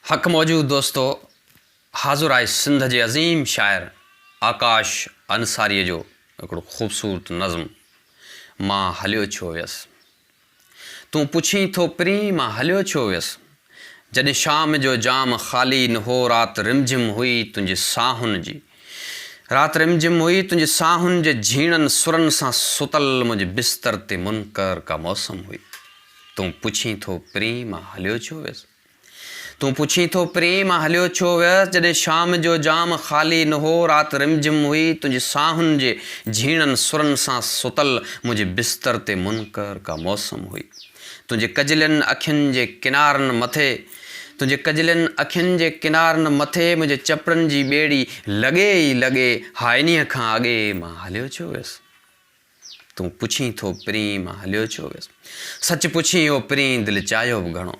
हक़ मौजूद दोस्तों, हाज़ुर आहे सिंध जे अज़ीम शाइर आकाश अंसारीअ जो हिकिड़ो ख़ूबसूरत नज़्म मां हलियो छो वियसि। तूं पुछीं थो पिरीं मां हलियो छो वियसि, जॾहिं शाम जो जाम ख़ाली न हो, राति रिमझिम हुई तुंहिंजे साहुनि जी, राति रिमझिम हुई तुंहिंजे साहुनि जे झीणनि सुरनि सां सुतल मुंहिंजे बिस्तर ते मुनकर का मौसम हुई। तूं पुछीं थो पिरीं मां हलियो छो वियसि, तूं पुछीं थो पिरीं मां हलियो छो वियसि, जॾहिं शाम जो जाम ख़ाली न हो, राति रिमझिम हुई तुंहिंजे साहुनि जे झीणनि सुरनि सां सुतल मुंहिंजे बिस्तर ते मुनकर का मौसम हुई। तुंहिंजे कजलियुनि अखियुनि जे किनारनि मथे, तुंहिंजे कजलियुनि अखियुनि जे किनारनि मथे मुंहिंजे चपड़नि जी ॿेड़ी लॻे ई लॻे, हा इन्हीअ खां अॻे मां हलियो छो वियसि। तूं पुछीं थो पिरीं मां हलियो छो वियसि, सच पुछीं हो पिरीं दिलि चाहियो बि घणो,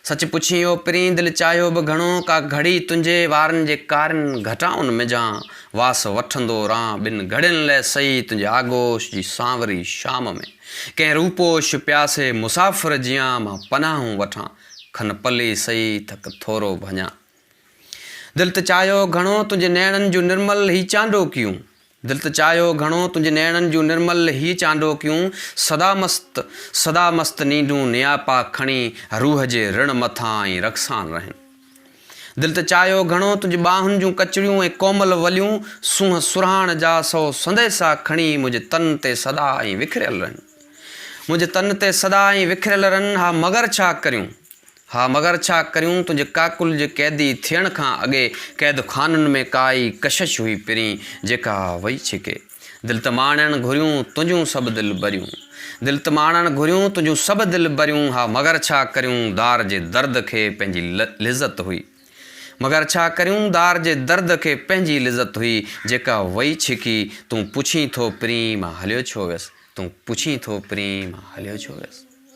सच पुछीं हो पिरीं दिलि चाहियो बि घणो, का घड़ी तुंहिंजे वारनि जे कारनि घटाउनि मिजां, वास वठंदो रहां ॿिनि घड़ियुनि लाइ सही तुंहिंजे आगोश जी सांवरी शाम में, कंहिं रूपोश प्यासे मुसाफ़िर जियां मां पनाहूं वठां, खन पली सही थक थोरो भञां। दिलि त चाहियो घणो तुंहिंजे नैणनि जूं निर्मल ही चांडोकियूं, दिलि त चाहियो घणो तुंहिंजे नैणनि जूं निर्मल ही चांडोकियूं, सदा मस्त नींदूं नियापा खणी रूह जे ऋण मथां ई रखसान रहनि। दिलि त चाहियो घणो तुंहिंजी ॿाहुनि जूं कचड़ियूं ऐं कोमल वलियूं, सूंहं सुरहाण जा सौ संदेसा खणी मुंहिंजे तन ते सदा ई विखरियल रहनि, मुंहिंजे तन ते सदा ई विखरियल रहनि। हा मगर छा करियूं, हा मगर छा करियूं, तुंहिंजे काकुल जे कैदी थियण खां अॻे क़ैद खाननि में काई कशिश हुई पिरीं जेका वई छिके। दिलि त माणणु घुरियूं तुंहिंजूं सभु दिलि भरियूं, दिलि त माणणु घुरियूं तुंहिंजूं सभु दिलि भरियूं, हा मगर छा करियूं दार जे दर्द खे पंहिंजी लिज़त हुई, मगर छा करियूं दार जे दर्द खे पंहिंजी लिज़त हुई जेका वई छिकी। तूं पुछीं थो पिरीं मां हलियो छो वियसि, तूं पुछीं थो पिरीं मां हलियो छो वियसि।